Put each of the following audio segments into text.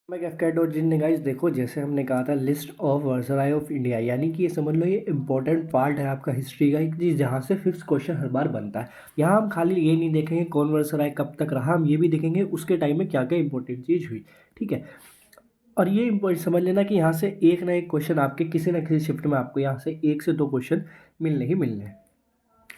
मैं कैफकेट और जिन ने गाइस देखो, जैसे हमने कहा था list of viceroy of India, यानी कि ये समझ लो ये इंपॉर्टेंट पार्ट है आपका हिस्ट्री का एक चीज़, जहाँ से फिफ्थ क्वेश्चन हर बार बनता है। यहाँ हम खाली ये नहीं देखेंगे कौन वायसराय कब तक रहा, हम ये भी देखेंगे उसके टाइम में क्या क्या इंपॉर्टेंट चीज़ हुई। ठीक है। और ये इम्पोर्टेंट समझ लेना कि यहाँ से एक ना एक क्वेश्चन आपके किसी न किसी शिफ्ट में आपको यहाँ से 1 से 2 क्वेश्चन मिलने ही मिलने हैं।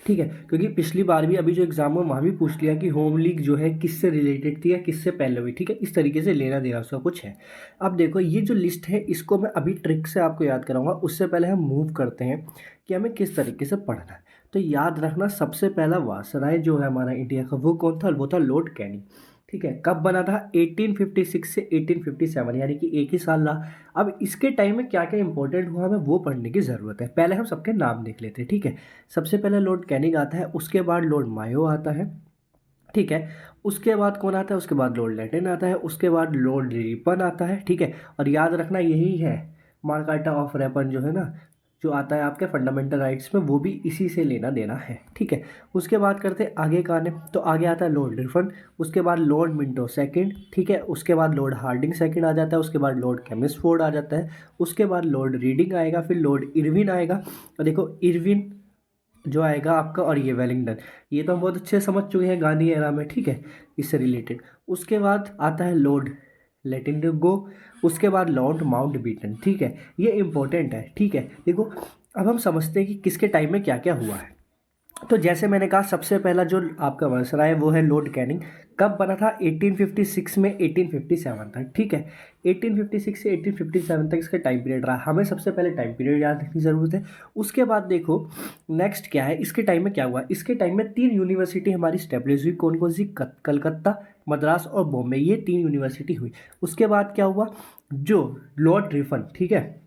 ठीक है, क्योंकि पिछली बार भी अभी जो एग्जाम हुआ वहाँ भी पूछ लिया कि होम लीग जो है किससे रिलेटेड थी या किससे पहले हुई। ठीक है, इस तरीके से लेना देना उसका कुछ है। अब देखो ये जो लिस्ट है इसको मैं अभी ट्रिक से आपको याद कराऊंगा, उससे पहले हम मूव करते हैं कि हमें किस तरीके से पढ़ना है। तो याद रखना, सबसे पहला वायसराय जो है हमारा इंडिया का वो कौन था, वो था लॉर्ड कैनिंग। ठीक है, कब बना था, 1856 से 1857, यानी कि एक ही साल रहा। अब इसके टाइम में क्या क्या इंपॉर्टेंट हुआ हमें वो पढ़ने की ज़रूरत है। पहले हम सबके नाम देख लेते हैं। ठीक है, सबसे पहले लॉर्ड कैनिंग आता है, उसके बाद लॉर्ड मायो आता है। ठीक है, उसके बाद कौन आता है, उसके बाद लॉर्ड लेटन आता है, उसके बाद लॉर्ड रिपन आता है। ठीक है, और याद रखना यही है मार्काटा ऑफ रेपन जो है ना, जो आता है आपके फंडामेंटल राइट्स में, वो भी इसी से लेना देना है। ठीक है, उसके बाद करते हैं आगे का ने, तो आगे आता है लॉर्ड रिफन, उसके बाद लॉर्ड मिंटो सेकंड। ठीक है, उसके बाद लॉर्ड हार्डिंग सेकंड आ जाता है, उसके बाद लॉर्ड केमिसफोर्ड आ जाता है, उसके बाद लॉर्ड रीडिंग आएगा, फिर लॉर्ड इरविन आएगा। और देखो इरविन जो आएगा आपका, और ये वेलिंगटन, ये तो हम बहुत अच्छे से समझ चुके हैं गांधी एरा में। ठीक है, इससे रिलेटेड। उसके बाद आता है लॉर्ड लेटिनगो, उसके बाद लॉर्ड माउंट बीटन। ठीक है, ये इंपॉर्टेंट है। ठीक है, देखो अब हम समझते हैं कि किसके टाइम में क्या क्या हुआ है। तो जैसे मैंने कहा सबसे पहला जो आपका वायसराय है वो है लॉर्ड कैनिंग। कब बना था, 1856 में 1857 तक। ठीक है, 1856 से 1857 तक इसका टाइम पीरियड रहा। हमें सबसे पहले टाइम पीरियड याद रखने की ज़रूरत है। उसके बाद देखो नेक्स्ट क्या है, इसके टाइम में क्या हुआ। इसके टाइम में 3 यूनिवर्सिटी हमारी स्टेब्लिश हुई। कौन कौन सी, कलकत्ता, मद्रास और बॉम्बे, ये 3 यूनिवर्सिटी हुई। उसके बाद क्या हुआ, जो लॉर्ड रिफन, ठीक है,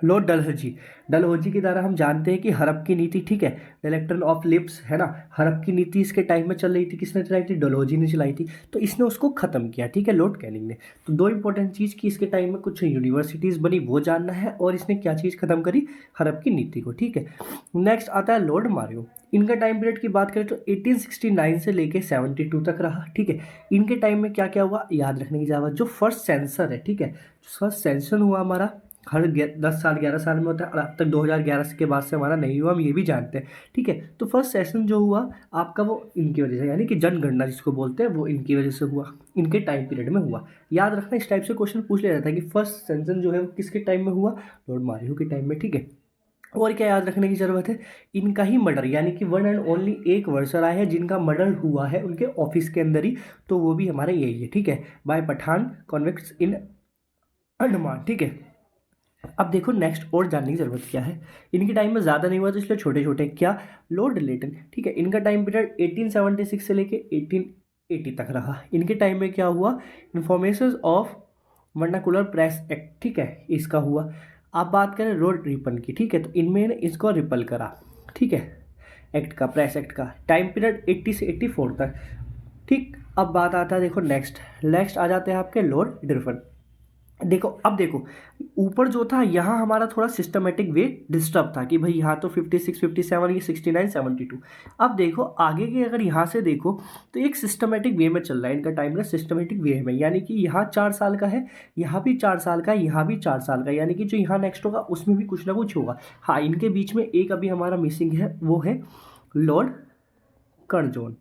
लॉर्ड डलहौजी, डलहौजी की द्वारा हम जानते हैं कि हड़प की नीति, ठीक है, इलेक्ट्रन ऑफ लिप्स है ना, हड़प की नीति इसके टाइम में चल रही थी। किसने चलाई थी, डलहौजी ने चलाई थी। तो इसने उसको खत्म किया। ठीक है, लॉर्ड कैनिंग ने। तो दो इंपॉर्टेंट चीज़ की इसके टाइम में कुछ यूनिवर्सिटीज़ बनी वो जानना है, और इसने क्या चीज़ खत्म करी, हड़प की नीति को। ठीक है, नेक्स्ट आता है लॉर्ड मारियो। इनका टाइम पीरियड की बात करें तो 1869 से लेके 72 तक रहा। ठीक है, इनके टाइम में क्या क्या हुआ याद रखने की जरूरत। जो फर्स्ट सेंसर है, ठीक है, फर्स्ट सेंसर हुआ हमारा हर 10 साल 11 साल में होता है, और अब तक 2011 के बाद से हमारा नहीं हुआ, हम ये भी जानते हैं। ठीक है, तो फर्स्ट सेशन जो हुआ आपका वो इनकी वजह से, यानी कि जनगणना जिसको बोलते हैं, वो इनकी वजह से हुआ, इनके टाइम पीरियड में हुआ। याद रखना, इस टाइप से क्वेश्चन पूछ लिया जाता है कि फर्स्ट सेशन जो है वो किसके टाइम में हुआ, लॉर्ड मारियो के टाइम में। ठीक है, और क्या याद रखने की जरूरत है, इनका ही मर्डर, यानी कि वन एंड ओनली एक वर्सराय है जिनका मर्डर हुआ है उनके ऑफिस के अंदर ही, तो वो भी हमारे यही है। ठीक है, बाय पठान कॉन्विक्ट्स इन अंडमान। ठीक है, अब देखो नेक्स्ट और जानने की जरूरत क्या है। इनके टाइम में ज़्यादा नहीं हुआ तो इसलिए छोटे छोटे, क्या, लॉर्ड लेटन। ठीक है, इनका टाइम पीरियड 1876 से लेके 1880 तक रहा। इनके टाइम में क्या हुआ, information of vernacular press act, ठीक है, इसका हुआ। अब बात करें लॉर्ड रिपन की, ठीक है, तो इनमें ने इसको रिपल करा। ठीक है, एक्ट का, प्रेस एक्ट का टाइम पीरियड 80 से 84 तक। ठीक, अब बात आता है, देखो नेक्स्ट नेक्स्ट आ जाते हैं आपके लॉर्ड डिरफन। देखो अब देखो, ऊपर जो था यहाँ हमारा थोड़ा सिस्टमेटिक वे डिस्टर्ब था कि भाई यहाँ तो 56 57, ये 69 72। अब देखो आगे के, अगर यहाँ से देखो तो एक सिस्टमेटिक वे में चल रहा है इनका टाइम का, सिस्टमेटिक वे में, यानी कि यहाँ 4 साल का है, यहाँ भी 4 साल का है, यहाँ भी 4 साल का है, यानी कि जो यहाँ नेक्स्ट होगा उसमें भी कुछ ना कुछ होगा। हाँ, इनके बीच में एक अभी हमारा मिसिंग है, वो है लॉर्ड कर्जोन।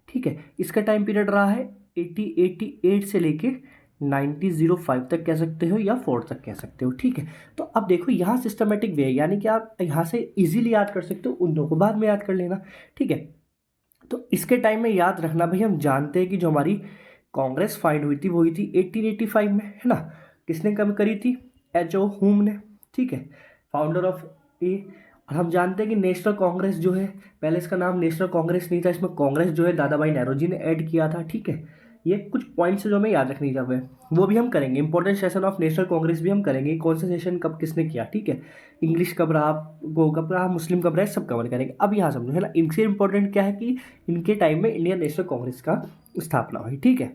ठीक है, इसका टाइम पीरियड रहा है 88 से लेके 1905 तक कह सकते हो, या 4 तक कह सकते हो। ठीक है, तो अब देखो यहाँ सिस्टमेटिक वे है, यानी कि आप यहाँ से इजीली याद कर सकते हो, उन दो को बाद में याद कर लेना। ठीक है, तो इसके टाइम में याद रखना भाई, हम जानते हैं कि जो हमारी कांग्रेस फाइंड हुई थी वो हुई थी 1885 में, है ना। किसने कम करी थी, H.O. हुम ने। ठीक है, फाउंडर ऑफ ए। और हम जानते हैं कि नेशनल कांग्रेस जो है, पहले इसका नाम नेशनल कांग्रेस नहीं था, इसमें कांग्रेस जो है दादा भाई नेहरू ने ऐड किया था। ठीक है, ये कुछ पॉइंट्स जो हमें याद रखनी चाहिए, वो भी हम करेंगे। Important session of national Congress भी हम करेंगे, कौन सा सेशन कब किसने किया। ठीक है, इंग्लिश कब रहा, गो कब रहा, मुस्लिम कब रहा, सब कवर करेंगे। अब यहाँ समझो, है ना, इनसे इंपॉर्टेंट क्या है कि इनके टाइम में इंडियन नेशनल कांग्रेस का स्थापना हुई। ठीक है,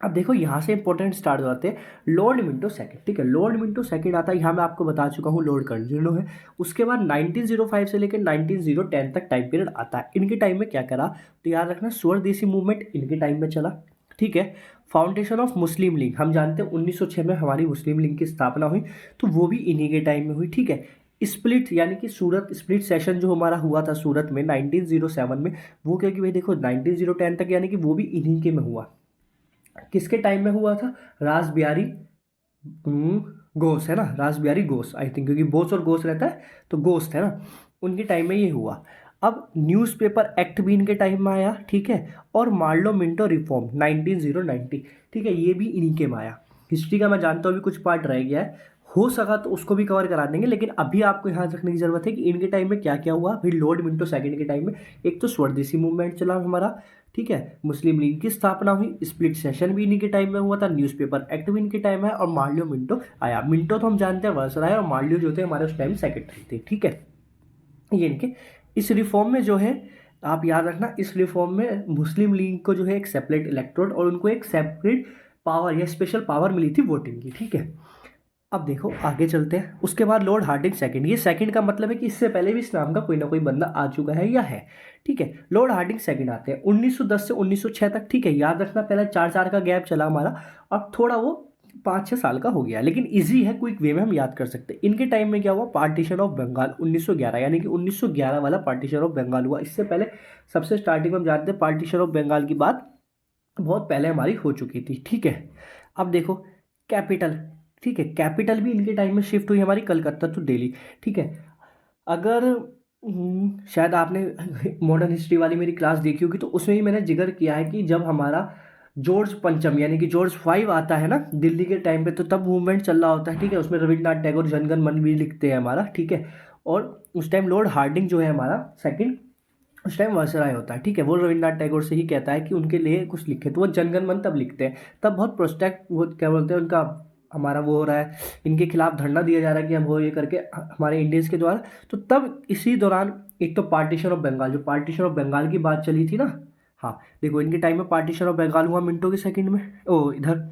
अब देखो यहाँ से इंपॉर्टेंट स्टार्ट हो जाते हैं, लॉर्ड मिंटो सेकंड। ठीक है, लॉर्ड मिंटो सेकंड आता है, यहाँ मैं आपको बता चुका हूँ लॉर्ड कर्जनो है। उसके बाद 1905 से लेकर 1910 तक टाइम पीरियड आता है। इनके टाइम में क्या करा, तो याद रखना स्वदेशी मूवमेंट इनके टाइम में चला। ठीक है। फाउंडेशन ऑफ मुस्लिम लीग, हम जानते हैं 1906 में हमारी मुस्लिम लीग की स्थापना हुई, तो वो भी इन्हीं के टाइम में हुई, ठीक है। स्प्लिट यानी कि सूरत स्प्लिट सेशन जो हमारा हुआ था सूरत में 1907 में, वो क्योंकि भाई देखो 1910 तक यानी कि वो भी इन्हीं के में हुआ। किसके टाइम में हुआ था? रास बिहारी घोष, है ना, रास बिहारी घोष आई थिंक, क्योंकि बोस और घोष रहता है तो घोष है ना, उनके टाइम में ये हुआ। अब न्यूज़पेपर एक्ट भी इनके टाइम में आया, ठीक है। और मार्लो मिंटो रिफॉर्म 1990, ठीक है, ये भी इन्हीं के में आया। हिस्ट्री का मैं जानता हूँ अभी कुछ पार्ट रह गया है, हो सका तो उसको भी कवर करा देंगे, लेकिन अभी आपको यहाँ रखने की जरूरत है कि इनके टाइम में क्या क्या हुआ। फिर लॉर्ड मिंटो सेकंड के टाइम में एक तो स्वदेशी मूवमेंट चला हमारा, ठीक है, मुस्लिम लीग की स्थापना हुई, स्प्लिट सेशन भी इन्हीं के टाइम में हुआ था, न्यूज़पेपर एक्ट भी इनके टाइम है, और मार्लियो मिंटो आया। मिंटो तो हम जानते हैं वायसराय, और मार्लियो जो थे हमारे उस टाइम सेक्रेटरी थे, ठीक है। ये इनके इस रिफॉर्म में जो है, आप याद रखना, इस रिफॉर्म में मुस्लिम लीग को जो है एक सेपरेट इलेक्टोरेट और उनको एक सेपरेट पावर या स्पेशल पावर मिली थी वोटिंग की, ठीक है। अब देखो आगे चलते हैं। उसके बाद लॉर्ड हार्डिंग सेकंड, ये सेकंड का मतलब है कि इससे पहले भी इस नाम का कोई ना कोई बंदा आ चुका है या है, ठीक है। लॉर्ड हार्डिंग सेकंड आते हैं 1910 से 1906 तक, ठीक है। याद रखना पहला 4 साल का गैप चला हमारा, अब थोड़ा वो 5-6 साल का हो गया, लेकिन इजी है, क्विक वे में हम याद कर सकते हैं। इनके टाइम में क्या हुआ? पार्टीशन ऑफ बंगाल 1911, यानी कि 1911 वाला पार्टीशन ऑफ बंगाल हुआ। इससे पहले सबसे स्टार्टिंग में हम जानते हैं पार्टीशन ऑफ बंगाल की बात बहुत पहले हमारी हो चुकी थी, ठीक है। अब देखो कैपिटल, ठीक है, कैपिटल भी इनके टाइम में शिफ्ट हुई हमारी कलकत्ता टू दिल्ली, ठीक है। अगर शायद आपने मॉडर्न हिस्ट्री वाली मेरी क्लास देखी होगी, तो उसमें ही मैंने जिक्र किया है कि जब हमारा जॉर्ज पंचम यानी कि जॉर्ज 5 आता है ना दिल्ली के टाइम पे, तो तब मूवमेंट चल रहा होता है, ठीक है। उसमें रविन्द्रनाथ टैगोर जनगण मन भी लिखते हैं हमारा, ठीक है। और उस टाइम लॉर्ड हार्डिंग जो है हमारा सेकंड, उस टाइम वायसराय होता है, ठीक है। वो रविन्द्रनाथ टैगोर से ही कहता है कि उनके लिए कुछ लिखे, तो वो जनगण मन तब लिखते हैं। तब बहुत प्रोटेस्ट, वो क्या बोलते हैं उनका, हमारा वो हो रहा है, इनके खिलाफ धरना दिया जा रहा है कि हम वो ये करके हमारे इंडियंस के द्वारा। तो तब इसी दौरान एक तो पार्टीशन ऑफ बंगाल, जो पार्टीशन ऑफ बंगाल की बात चली थी ना, हाँ देखो इनके टाइम में पार्टीशन ऑफ बंगाल हुआ मिंटो के सेकंड में, ओ इधर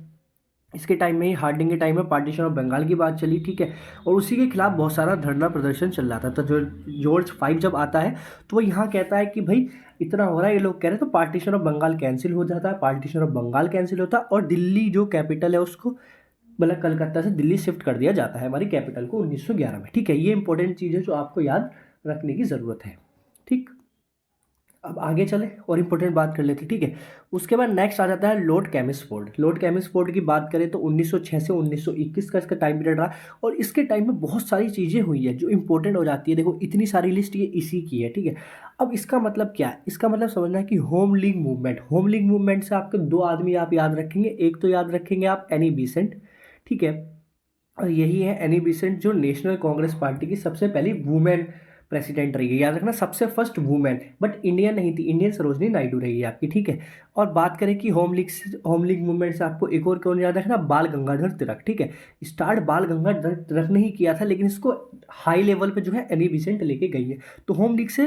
इसके टाइम में ही हार्डिंग के टाइम में पार्टीशन ऑफ बंगाल की बात चली, ठीक है। और उसी के खिलाफ बहुत सारा धरना प्रदर्शन चल रहा था। तो जो जॉर्ज 5 जब आता है तो वो यहाँ कहता है कि भाई इतना हो रहा है, ये लोग कह रहे हैं, तो पार्टीशन ऑफ बंगाल कैंसिल हो जाता है, पार्टीशन ऑफ बंगाल कैंसिल होता है, और दिल्ली जो कैपिटल है उसको, मतलब कलकत्ता से दिल्ली शिफ्ट कर दिया जाता है हमारी कैपिटल को 1911 में, ठीक है। ये इंपॉर्टेंट चीज़ है जो आपको याद रखने की ज़रूरत है, ठीक। अब आगे चले और इम्पोर्टेंट बात कर लेते हैं, ठीक है। उसके बाद नेक्स्ट आ जाता है लॉर्ड कैमिसफोर्ड। लॉर्ड कैमिसफोर्ड की बात करें तो 1906 से 1921 का इसका टाइम पीरियड रहा, और इसके टाइम में बहुत सारी चीज़ें हुई है जो इंपॉर्टेंट हो जाती है। देखो इतनी सारी लिस्ट ये इसी की है, ठीक है। अब इसका मतलब क्या है? इसका मतलब समझना है कि home league movement, home league movement से आपके 2 आदमी आप याद रखेंगे। एक तो याद रखेंगे आप एनी बेसेंट, ठीक है, और यही है एनी बेसेंट जो नेशनल कांग्रेस पार्टी की सबसे पहली वुमेन प्रेसिडेंट रही है। याद रखना सबसे फर्स्ट वुमेन, बट इंडियन नहीं थी, इंडियन सरोजनी नायडू रही है आपकी, ठीक है। और बात करें कि होम लीग मूवमेंट से आपको एक और कौन याद रखना? बाल गंगाधर तिलक, ठीक है। स्टार्ट बाल गंगाधर तिलक ने ही किया था, लेकिन इसको हाई लेवल पे जो है एनी बेसेंट लेके गई है। तो होम लीग से,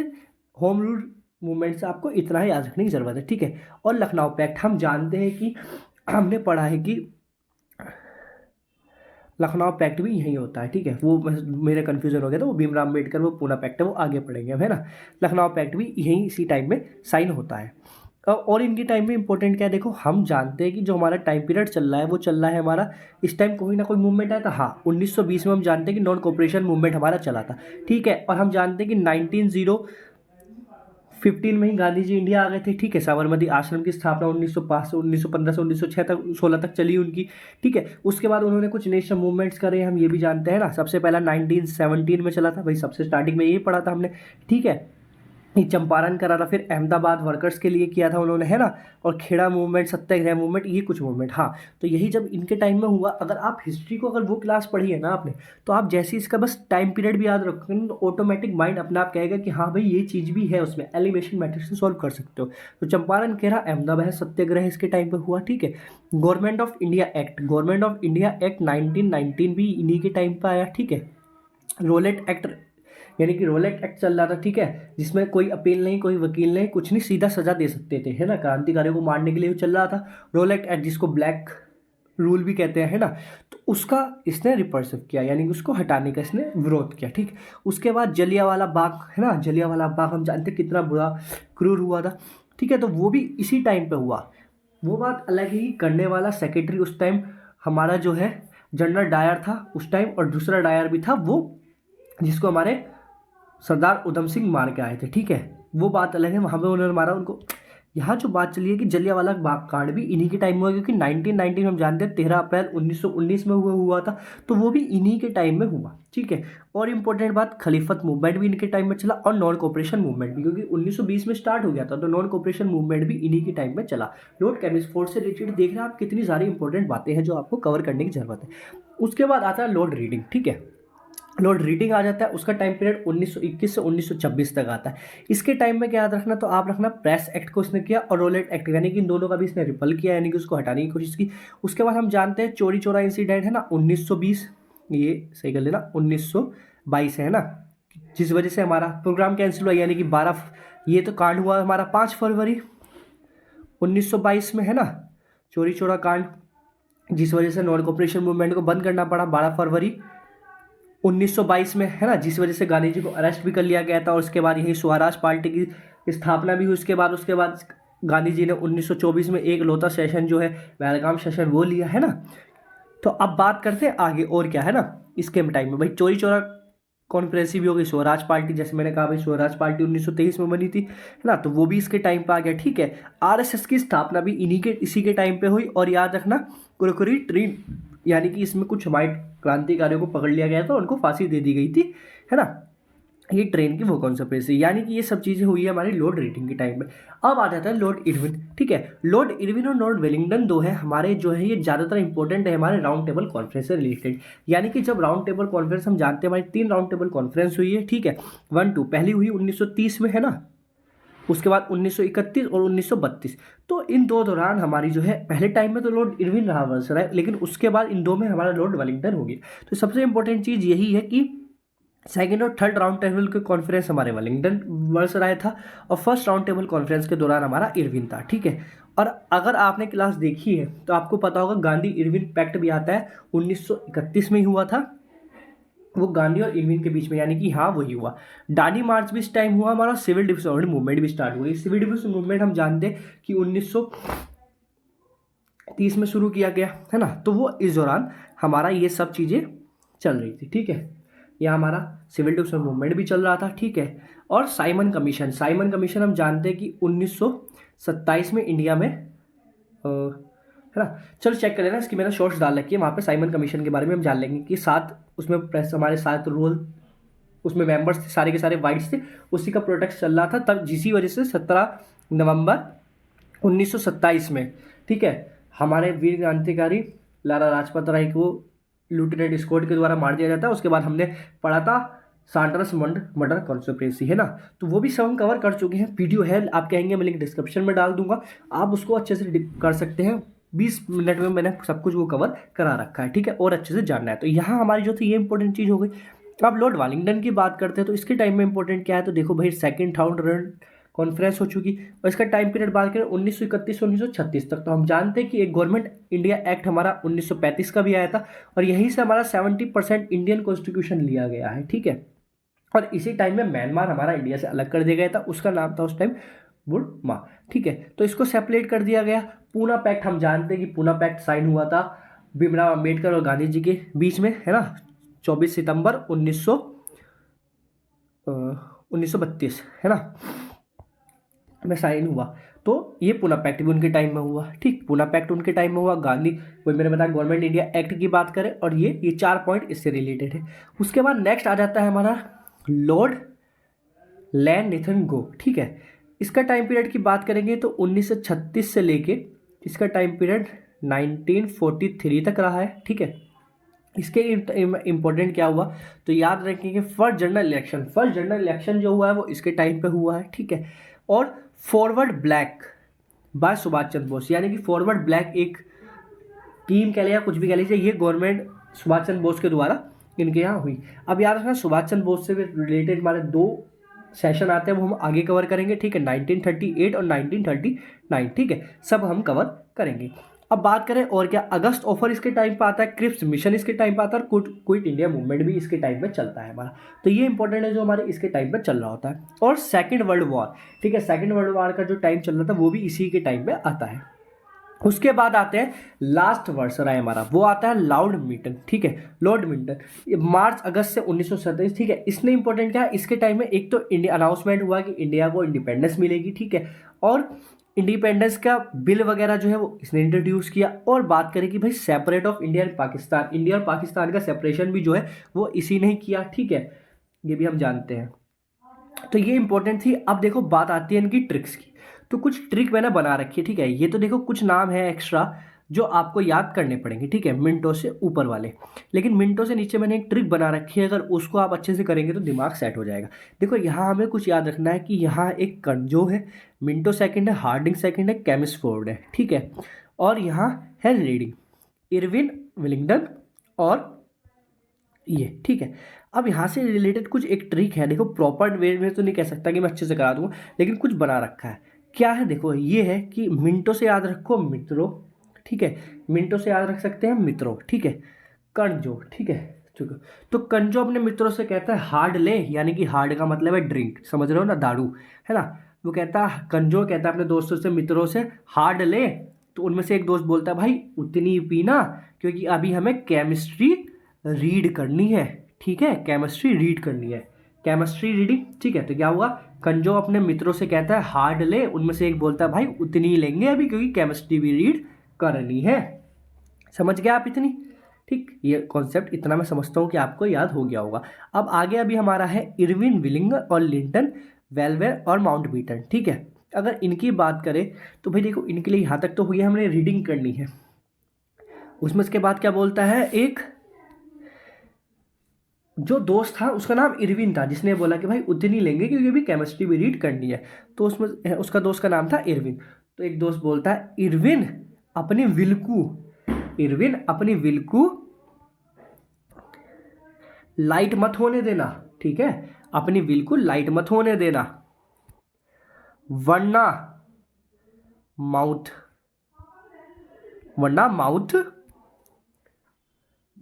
होम रूल मूवमेंट से आपको इतना ही याद रखने की जरूरत है, ठीक है। और लखनऊ पैक्ट, हम जानते हैं कि हमने पढ़ा है कि लखनऊ पैक्ट भी यही होता है, ठीक है। वो मेरा कन्फ्यूजन हो गया था, वो भीमराव अम्बेडकर वो पूना पैक्ट है, वो आगे पढ़ेंगे हम, है ना। लखनऊ पैक्ट भी यही इसी टाइम में साइन होता है। और इनके टाइम में इंपॉर्टेंट क्या है? देखो हम जानते हैं कि जो हमारा टाइम पीरियड चल रहा है वो चल रहा है हमारा, इस टाइम कोई ना कोई मूवमेंट आया था, हाँ 1920 में हम जानते हैं कि नॉन कोऑपरेशन मूवमेंट हमारा चला था, ठीक है। और हम जानते हैं कि 1915 में ही गांधी जी इंडिया आ गए थे, ठीक है। साबरमती आश्रम की स्थापना 1905 से 1915 से 1906 तक 16 तक चली उनकी, ठीक है। उसके बाद उन्होंने कुछ नेशनल मूवमेंट्स करे, हम ये भी जानते हैं ना। सबसे पहला 1917 में चला था, भाई सबसे स्टार्टिंग में यही पढ़ा था हमने, ठीक है। ये चंपारण करा था, फिर अहमदाबाद वर्कर्स के लिए किया था उन्होंने, है ना। और खेड़ा मूवमेंट, सत्याग्रह मूवमेंट, ये कुछ मूवमेंट, हाँ। तो यही जब इनके टाइम में हुआ, अगर आप हिस्ट्री को, अगर वो क्लास पढ़ी है ना आपने, तो आप जैसे इसका बस टाइम पीरियड भी याद रखोगे तो ऑटोमेटिक माइंड अपने आप कहेगा कि हाँ भाई ये चीज़ भी है उसमें, एलिमिनेशन मैट्रिक से सॉल्व कर सकते हो। तो चंपारण, खेड़ा, अहमदाबाद सत्याग्रह इसके टाइम पे हुआ, ठीक है। Government of India act, government of India act 1919 भी इन्हीं के टाइम पर आया, ठीक है। रोलेट एक्ट, यानी कि रोलेट एक्ट चल रहा था, ठीक है, जिसमें कोई अपील नहीं, कोई वकील नहीं, कुछ नहीं, सीधा सजा दे सकते थे, है ना। क्रांतिकारियों को मारने के लिए चल रहा था रोलेट एक्ट, जिसको ब्लैक रूल भी कहते हैं, है ना। तो उसका इसने रिपर्सिव किया, यानी कि उसको हटाने का इसने विरोध किया, ठीक। उसके बाद जलियांवाला बाग, है ना, जलियांवाला बाग हम जानते हैं कितना बुरा क्रूर हुआ था, ठीक है। तो वो भी इसी टाइम पे हुआ। वो बात अलग है कि करने वाला सेक्रेटरी उस टाइम हमारा जो है जनरल डायर था उस टाइम, और दूसरा डायर भी था वो जिसको हमारे सरदार उधम सिंह मार के आए थे, ठीक है। वो बात अलग है, वहाँ पे उन्होंने मारा उनको। यहाँ जो बात चली है कि जलियांवाला बाग कांड भी इन्हीं के टाइम में हुआ, क्योंकि 1919 हम जानते हैं 13 अप्रैल 1919 में हुआ था, तो वो भी इन्हीं के टाइम में हुआ, ठीक है। और इम्पोर्टेंट बात, खलीफत मूवमेंट भी इनके टाइम में चला और नॉन कोऑपरेशन मूवमेंट भी, क्योंकि 1920 में स्टार्ट हो गया था, तो नॉन कोऑपरेशन मूवमेंट भी इन्हीं के टाइम में चला। लॉर्ड कैम्बेफोर्ड से रिलेटेड देख रहे हैं आप कितनी सारी इंपॉर्टेंट बातें हैं जो आपको कवर करने की जरूरत है। उसके बाद आता है लॉर्ड रीडिंग, ठीक है। लॉर्ड रीडिंग आ जाता है, उसका टाइम पीरियड 1921 से 1926 तक आता है। इसके टाइम में क्या याद रखना, तो आप रखना प्रेस एक्ट को इसने किया और रोलेट एक्ट, यानी कि इन दोनों का भी इसने रिपल किया, यानी कि उसको हटाने की कोशिश की। उसके बाद हम जानते हैं चोरी चोरा इंसिडेंट है ना 1920, ये सही कर लेना 1922 है ना, जिस वजह से हमारा प्रोग्राम कैंसिल हुआ, यानी कि 12 ये तो कांड हुआ हमारा 5 फरवरी 1922 में है ना, चोरी चोरा कांड, जिस वजह से नॉन कोऑपरेशन मूवमेंट को बंद करना पड़ा 12 फरवरी 1922 में है ना, जिस वजह से गांधी जी को अरेस्ट भी कर लिया गया था। और उसके बाद यही स्वराज पार्टी की स्थापना भी हुई। उसके बाद गांधी जी ने 1924 में एक लौता सेशन जो है बेलगाम सेशन वो लिया है ना। तो अब बात करते हैं आगे और क्या है ना, इसके टाइम में भाई चोरी चोरा कॉन्फ्रेंसिव भी हो गई। स्वराज पार्टी, जैसे मैंने कहा भाई स्वराज पार्टी 1923 में बनी थी है ना, तो वो भी इसके टाइम पे आ गया, ठीक है। आरएसएस की स्थापना भी इसी के टाइम पे हुई। और याद रखना कुरकुरी ट्रेन, यानी कि इसमें कुछ हमारे क्रांतिकारियों को पकड़ लिया गया था, उनको फांसी दे दी गई थी है ना, ये ट्रेन की वो कॉन्स्पिरेसी, यानी कि ये सब चीज़ें हुई है हमारी लॉर्ड रीडिंग के टाइम में। अब आ जाता है लॉर्ड इरविन, ठीक है। लॉर्ड इरविन और लॉर्ड वेलिंगटन दो है हमारे जो है ये ज़्यादातर इंपॉर्टेंट है हमारे राउंड टेबल कॉन्फ्रेंस से रिलेटेड। यानी कि जब राउंड टेबल कॉन्फ्रेंस हम जानते हैं हमारी 3 राउंड टेबल कॉन्फ्रेंस हुई है, ठीक है। 1-2 पहली हुई 1930 में है ना, उसके बाद 1931 और 1932। तो इन दो दौरान हमारी जो है पहले टाइम में तो लॉर्ड इरविन रहा वर्सराय, लेकिन उसके बाद इन दो में हमारा लॉर्ड वेलिंगटन हो गया। तो सबसे इंपॉर्टेंट चीज़ यही है कि सेकेंड और थर्ड राउंड टेबल के कॉन्फ्रेंस हमारे वेलिंगटन वर्सराय था, और फर्स्ट राउंड टेबल कॉन्फ्रेंस के दौरान हमारा इरविन था, ठीक है। और अगर आपने क्लास देखी है तो आपको पता होगा गांधी इरविन पैक्ट भी आता है 1931 में ही हुआ था, वो गांधी और इरविन के बीच में, यानी कि हाँ वही हुआ। डांडी मार्च भी इस टाइम हुआ हमारा, सिविल डिसऑर्डर मूवमेंट भी स्टार्ट हुई। सिविल डिसऑर्डर मूवमेंट हम जानते हैं कि 1930 में शुरू किया गया है ना, तो वो इस दौरान हमारा ये सब चीज़ें चल रही थी, ठीक है। यह हमारा सिविल डिसऑर्डर मूवमेंट भी चल रहा था, ठीक है। और साइमन कमीशन हम जानते हैं कि 1927 में इंडिया में है ना। चलो चेक कर लेना, इसकी मैंने शॉर्ट्स डाल रखी है, वहाँ पे साइमन कमीशन के बारे में हम जान लेंगे कि 7 उसमें प्रेस हमारे 7 रोल उसमें मेंबर्स थे, सारे के सारे वाइट्स थे, उसी का प्रोटेक्ट चल रहा था तब, जिसी वजह से 17 नवंबर 1927 में, ठीक है, हमारे वीर क्रांतिकारी लाला लाजपत राय को लूटेनेंट स्क्वाड के द्वारा मार दिया जाता है। उसके बाद हमने पढ़ा था सांड्रस मर्डर कॉन्स्पिरेसी है ना, तो वो भी सब हम कवर कर चुके हैं। वीडियो है, आप कहेंगे मैं लिंक डिस्क्रिप्शन में डाल दूंगा, आप उसको अच्छे से कर सकते हैं। 20 मिनट में मैंने सब कुछ वो कवर करा रखा है, ठीक है, और अच्छे से जानना है। तो यहाँ हमारी जो थी ये इंपॉर्टेंट चीज़ हो गई। अब लॉर्ड वेलिंगटन की बात करते हैं तो इसके टाइम में इंपॉर्टेंट क्या है, तो देखो भाई सेकंड राउंड कॉन्फ्रेंस हो चुकी, और इसका टाइम पीरियड बात करें 1931 से 1936 तक। तो हम जानते हैं कि एक गवर्नमेंट इंडिया एक्ट हमारा 1935 का भी आया था, और यहीं से हमारा 70% इंडियन कॉन्स्टिट्यूशन लिया गया है, ठीक है। और इसी टाइम में म्यांमार हमारा इंडिया से अलग कर दिया गया था, उसका नाम था उस टाइम बुरमा, ठीक है। तो इसको सेपरेट कर दिया गया। पूना पैक्ट हम जानते हैं कि पूना पैक्ट साइन हुआ था भीमराव अंबेडकर और गांधी जी के बीच में है ना, 24 सितंबर 1932 है ना में साइन हुआ। तो ये पूना पैक्ट भी उनके टाइम में हुआ, ठीक, पूना पैक्ट उनके टाइम में हुआ। गांधी वही मैंने बताया गवर्नमेंट इंडिया एक्ट की बात करें, और ये 4 पॉइंट इससे रिलेटेड है। उसके बाद नेक्स्ट आ जाता है हमारा लॉर्ड लैनथन गो, ठीक है। इसका टाइम पीरियड की बात करेंगे तो 1936 से लेके इसका टाइम पीरियड 1943 तक रहा है, ठीक है। इसके इम्पोर्टेंट क्या हुआ, तो याद रखेंगे फर्स्ट जनरल इलेक्शन जो हुआ है वो इसके टाइम पे हुआ है, ठीक है। और forward black bye Subhash Chandra Bose, यानी कि फॉरवर्ड ब्लैक एक टीम कह लिया या कुछ भी कह लीजिए, ये गवर्नमेंट सुभाष चंद्र बोस के द्वारा इनके यहाँ हुई। अब याद रखना सुभाष चंद्र बोस से रिलेटेड हमारे 2 सेशन आते हैं, वो हम आगे कवर करेंगे, ठीक है, 1938 और 1939, ठीक है, सब हम कवर करेंगे। अब बात करें और क्या, अगस्त ऑफर इसके टाइम पे आता है, क्रिप्स मिशन इसके टाइम पे आता है, और क्विट इंडिया मूवमेंट भी इसके टाइम पे चलता है हमारा। तो ये इंपॉर्टेंट है जो हमारे इसके टाइम पे चल रहा होता है। और सेकंड वर्ल्ड वॉर, ठीक है, सेकंड वर्ल्ड वॉर का जो टाइम चल रहा था वो भी इसी के टाइम पे आता है। उसके बाद आते हैं लास्ट वर्सराय हमारा, वो आता है लॉर्ड मिल्टन, ठीक है। लॉर्ड मिल्टन ये मार्च अगस्त से 1947, ठीक है। इसने इंपॉर्टेंट क्या है, इसके टाइम में एक तो इंडिया अनाउंसमेंट हुआ कि इंडिया को इंडिपेंडेंस मिलेगी, ठीक है। और इंडिपेंडेंस का बिल वगैरह जो है वो इसने इंट्रोड्यूस किया। और बात करें कि भाई separate of India and Pakistan, India और पाकिस्तान का सेपरेशन भी जो है वो इसी ने किया, ठीक है। ये भी हम जानते हैं। तो ये इंपॉर्टेंट थी। अब देखो बात आती है इनकी ट्रिक्स की। तो कुछ ट्रिक मैंने बना रखी है, ठीक है। ये तो देखो कुछ नाम है एक्स्ट्रा जो आपको याद करने पड़ेंगे, ठीक है, मिनटों से ऊपर वाले। लेकिन मिनटों से नीचे मैंने एक ट्रिक बना रखी है, अगर उसको आप अच्छे से करेंगे तो दिमाग सेट हो जाएगा। देखो यहाँ हमें कुछ याद रखना है कि यहाँ एक कंजो है, मिनटो सेकंड है, हार्डिंग सेकंड है, केमिसफोर्ड है, ठीक है। और यहाँ है रीडिंग, इरविन विलिंगडन और ये, ठीक है। अब यहाँ से रिलेटेड कुछ एक ट्रिक है, देखो प्रॉपर वे में तो नहीं कह सकता कि मैं अच्छे से करा दूंगा, लेकिन कुछ बना रखा है। क्या है देखो, ये है कि मिनटों से याद रखो मित्रों, ठीक है। मिनटों से याद रख सकते हैं मित्रों, ठीक है। कणजो, ठीक है। ठीक है। तो कंजो अपने मित्रों से कहता है हार्ड ले, यानी कि हार्ड का मतलब है ड्रिंक, समझ रहे हो ना, दारू, है ना। वो कहता है, कंजो कहता है अपने दोस्तों से, मित्रों से हार्ड ले। तो उनमें से एक दोस्त बोलता है भाई उतनी ही पीना, क्योंकि अभी हमें केमिस्ट्री रीड करनी है, ठीक है। केमिस्ट्री रीड करनी है, केमिस्ट्री रीडिंग, ठीक है। तो क्या हुआ, कंजो अपने मित्रों से कहता है हार्ड ले, उनमें से एक बोलता है भाई उतनी ही लेंगे अभी, क्योंकि केमिस्ट्री भी रीड करनी है। समझ गया आप इतनी, ठीक। ये कॉन्सेप्ट इतना मैं समझता हूँ कि आपको याद हो गया होगा। अब आगे अभी हमारा है इरविन विलिंगर और लिंटन वेलवेयर और माउंटबेटन, ठीक है। अगर इनकी बात करें तो भाई देखो इनके लिए यहाँ तक तो हुई है, हमने रीडिंग करनी है। उसमें उसके बाद क्या बोलता है, एक जो दोस्त था उसका नाम इरविन था, जिसने बोला कि भाई उतनी लेंगे क्योंकि अभी केमिस्ट्री भी रीड करनी है। तो उसमें उसका दोस्त का नाम था इरविन। तो एक दोस्त बोलता है इरविन अपनी विल्कू, इरविन अपनी विल्कू लाइट मत होने देना, ठीक है। अपनी विल्कू लाइट मत होने देना, वरना माउथ, वरना माउथ,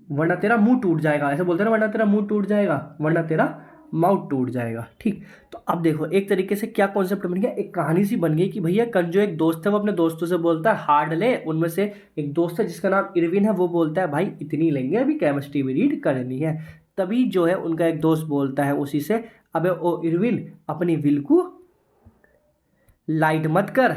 वरना तेरा मुंह टूट जाएगा, ऐसे बोलते हैं ना, वरना तेरा मुंह टूट जाएगा, वरना तेरा माउथ टूट जाएगा, ठीक। तो अब देखो एक तरीके से क्या कॉन्सेप्ट बन गया, एक कहानी सी बन गई कि भैया कंजो एक दोस्त है, वो अपने दोस्तों से बोलता है हार्ड ले। उनमें से एक दोस्त है जिसका नाम इरविन है, वो बोलता है भाई इतनी लेंगे अभी केमिस्ट्री भी रीड करनी है। तभी जो है उनका एक दोस्त बोलता है उसी से, अबे ओ इरविन अपनी विल को लाइट मत कर,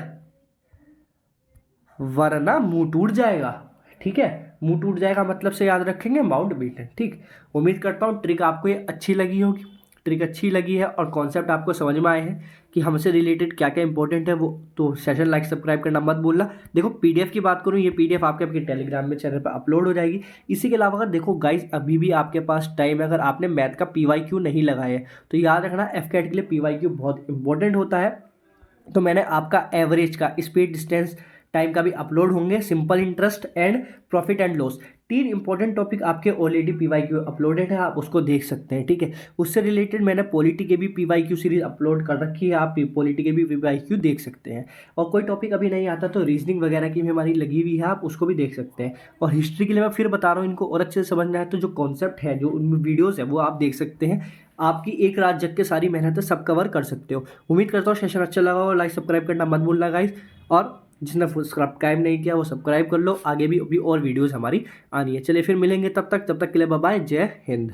वरना मुंह टूट जाएगा, ठीक है। मुंह टूट जाएगा मतलब से याद रखेंगे माउंटबेटन, ठीक। उम्मीद करता हूँ ट्रिक आपको ये अच्छी लगी होगी, ट्रिक अच्छी लगी है और कॉन्सेप्ट आपको समझ में आए हैं कि हमसे रिलेटेड क्या क्या इंपॉर्टेंट है वो। तो सेशन लाइक सब्सक्राइब करना मत भूलना। देखो पीडीएफ की बात करूँ, ये पीडीएफ आपके टेलीग्राम में चैनल पर अपलोड हो जाएगी। इसी के अलावा अगर देखो गाइज अभी भी आपके पास टाइम है, अगर आपने मैथ का पीवाईक्यू नहीं लगाया है तो याद रखना एफकेट के लिए पीवाईक्यू बहुत इंपॉर्टेंट होता है। तो मैंने आपका एवरेज का, स्पीड डिस्टेंस टाइम का भी अपलोड होंगे, simple interest and profit and loss, 3 important topic आपके ऑलरेडी पीवाईक्यू अपलोडेड है, आप उसको देख सकते हैं, ठीक है। उससे रिलेटेड मैंने पॉलिटी के भी पीवाईक्यू सीरीज अपलोड कर रखी है, आप पॉलिटी के भी पीवाईक्यू देख सकते हैं। और कोई टॉपिक अभी नहीं आता तो रीजनिंग वगैरह की भी हमारी लगी हुई है, आप उसको भी देख सकते हैं। और हिस्ट्री के लिए मैं फिर बता रहा हूँ, इनको और अच्छे से समझना है तो जो कॉन्सेप्ट है, जो उनमें वीडियोज़ है वो आप देख सकते हैं। आपकी एक रात जग के सारी मेहनत है, सब कवर कर सकते हो। उम्मीद करता हूँ सेशन अच्छा लगा हो, लाइक सब्सक्राइब करना मत भूलना गाइस। और जिसने सब्सक्राइब नहीं किया वो सब्सक्राइब कर लो, आगे भी और वीडियोस हमारी आनी है। चलिए फिर मिलेंगे, तब तक के लिए बाय बाय, जय हिंद।